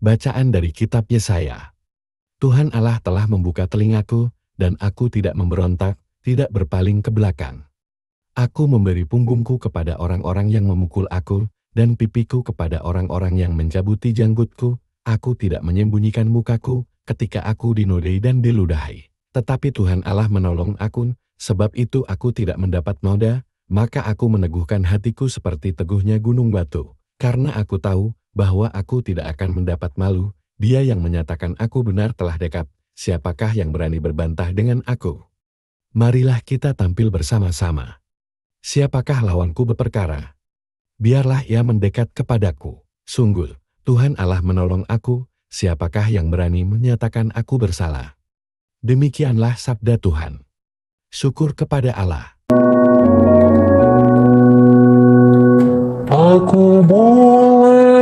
Bacaan dari Kitab Yesaya. Tuhan Allah telah membuka telingaku, dan aku tidak memberontak, tidak berpaling ke belakang. Aku memberi punggungku kepada orang-orang yang memukul aku, dan pipiku kepada orang-orang yang mencabuti janggutku. Aku tidak menyembunyikan mukaku ketika aku dinodai dan diludahi. Tetapi Tuhan Allah menolong aku, sebab itu aku tidak mendapat noda, maka aku meneguhkan hatiku seperti teguhnya gunung batu. Karena aku tahu bahwa aku tidak akan mendapat malu, Dia yang menyatakan aku benar telah dekat. Siapakah yang berani berbantah dengan aku? Marilah kita tampil bersama-sama. Siapakah lawanku berperkara? Biarlah ia mendekat kepadaku. Sungguh, Tuhan Allah menolong aku, siapakah yang berani menyatakan aku bersalah? Demikianlah sabda Tuhan. Syukur kepada Allah. Aku boleh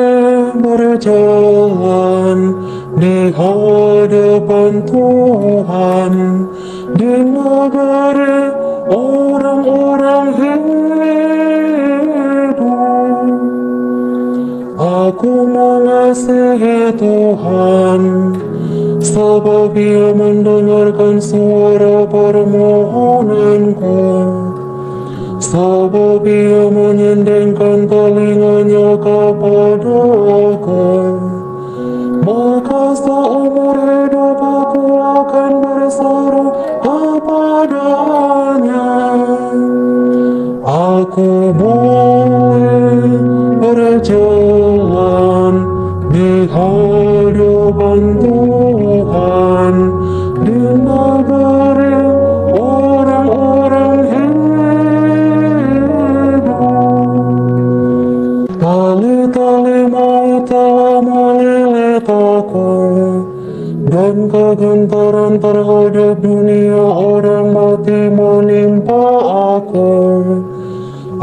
berjalan di hadapan Tuhan di negeri orang-orang hidup. Aku mengasihi Tuhan, sebab Ia mendengarkan suara permohonanku. Sebab Ia menyendengkan telinganya kepada aku. Maka seumur hidup aku akan berseru kepadanya. Aku boleh berjalan di hadapan Tuhan di negeri orang-orang hidup. Tali-tali maut telah melilit aku, dan kegentaran terhadap dunia orang mati menimpa aku.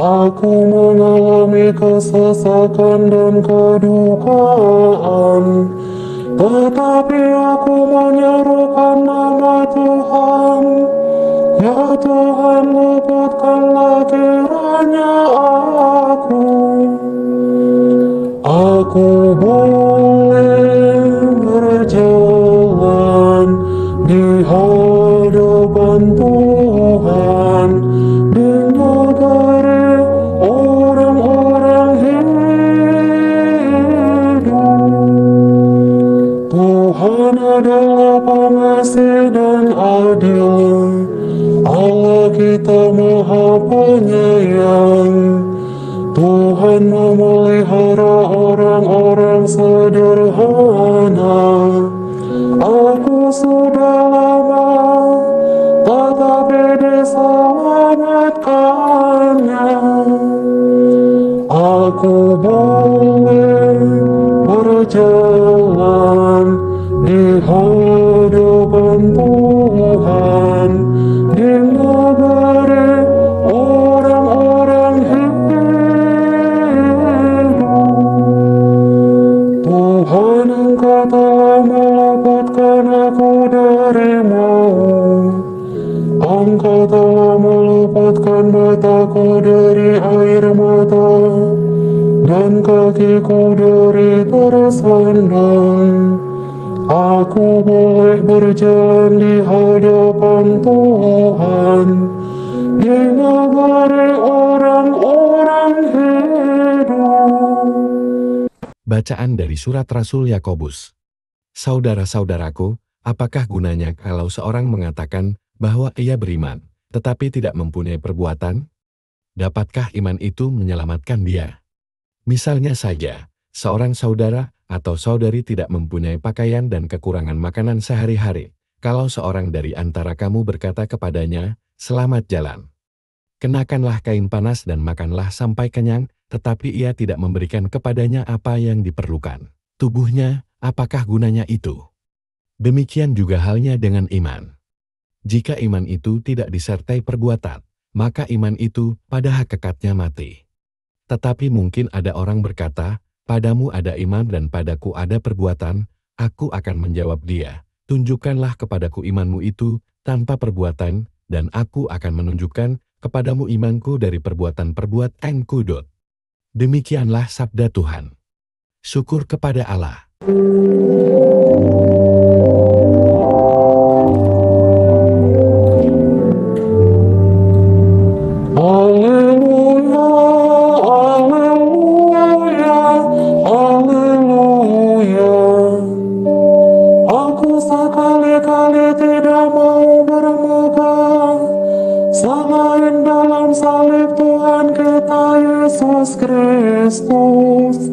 Aku mengalami kesesakan dan kedukaan, tetapi aku menyerukan nama Tuhan. Ya Tuhan, luputkanlah kiranya aku. Aku boleh berjalan di hadapan Tuhan di negeri orang-orang hidup. Tuhan adalah pengasih dan adil, Allah kita Maha Penyayang. Tuhan memelihara orang-orang sederhana. Aku sudah lama, tetapi diselamatkannya. Aku boleh berjalan di hadapan Tuhan di negeri orang-orang hidup. Tuhan, Engkau telah melepaskan aku dari maut. Engkau telah melepaskan mataku dari air mata, dan kakiku dari tersandung. Aku boleh berjalan di hadapan Tuhan di negeri orang-orang hidup. Bacaan dari Surat Rasul Yakobus. Saudara-saudaraku, apakah gunanya kalau seorang mengatakan bahwa ia beriman, tetapi tidak mempunyai perbuatan? Dapatkah iman itu menyelamatkan dia? Misalnya saja, seorang saudara atau saudari tidak mempunyai pakaian dan kekurangan makanan sehari-hari. Kalau seorang dari antara kamu berkata kepadanya, "Selamat jalan. Kenakanlah kain panas dan makanlah sampai kenyang," tetapi ia tidak memberikan kepadanya apa yang diperlukan tubuhnya, apakah gunanya itu? Demikian juga halnya dengan iman. Jika iman itu tidak disertai perbuatan, maka iman itu pada hakikatnya mati. Tetapi mungkin ada orang berkata, "Padamu ada iman dan padaku ada perbuatan." Aku akan menjawab dia, "Tunjukkanlah kepadaku imanmu itu tanpa perbuatan, dan aku akan menunjukkan kepadamu imanku dari perbuatan-perbuatanku." Demikianlah sabda Tuhan. Syukur kepada Allah. Haleluya, haleluya, haleluya. Aku sekali-kali tidak mau bermegah selain dalam salib Tuhan kita Yesus Kristus.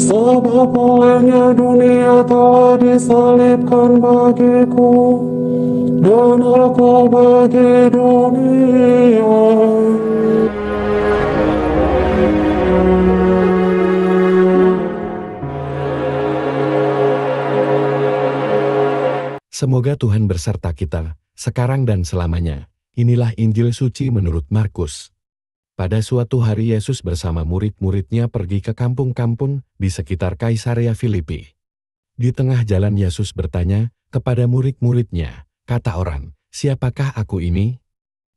Sebab olehnya dunia telah disalibkan bagiku, dan aku bagi dunia. Semoga Tuhan berserta kita, sekarang dan selamanya. Inilah Injil suci menurut Markus. Pada suatu hari Yesus bersama murid-muridnya pergi ke kampung-kampung di sekitar Kaisarea Filipi. Di tengah jalan Yesus bertanya kepada murid-muridnya, kata orang, "Siapakah aku ini?"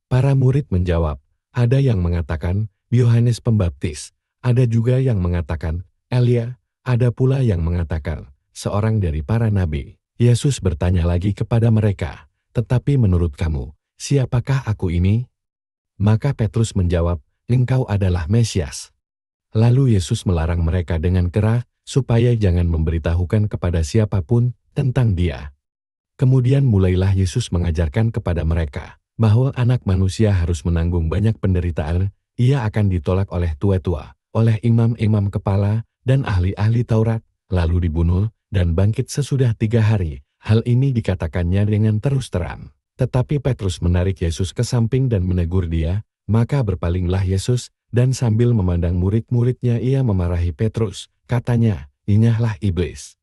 Para murid menjawab, ada yang mengatakan Yohanes Pembaptis, ada juga yang mengatakan Elia, ada pula yang mengatakan seorang dari para nabi. Yesus bertanya lagi kepada mereka, "Tetapi menurut kamu, siapakah aku ini?" Maka Petrus menjawab, "Engkau adalah Mesias." Lalu Yesus melarang mereka dengan keras supaya jangan memberitahukan kepada siapapun tentang Dia. Kemudian mulailah Yesus mengajarkan kepada mereka bahwa Anak Manusia harus menanggung banyak penderitaan. Ia akan ditolak oleh tua-tua, oleh imam-imam kepala dan ahli-ahli Taurat, lalu dibunuh dan bangkit sesudah 3 hari. Hal ini dikatakannya dengan terus terang. Tetapi Petrus menarik Yesus ke samping dan menegur dia, maka berpalinglah Yesus, dan sambil memandang murid-muridnya ia memarahi Petrus, katanya, "Inyahlah iblis.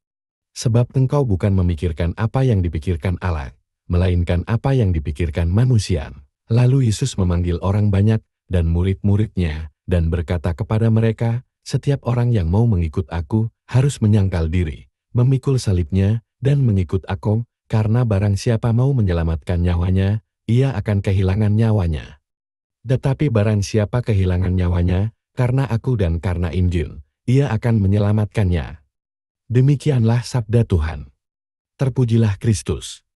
Sebab engkau bukan memikirkan apa yang dipikirkan Allah, melainkan apa yang dipikirkan manusia." Lalu Yesus memanggil orang banyak dan murid-muridnya, dan berkata kepada mereka, "Setiap orang yang mau mengikut aku, harus menyangkal diri, memikul salibnya, dan mengikut aku, karena barang siapa mau menyelamatkan nyawanya, ia akan kehilangan nyawanya. Tetapi barang siapa kehilangan nyawanya, karena aku dan karena Injil, ia akan menyelamatkannya." Demikianlah sabda Tuhan. Terpujilah Kristus.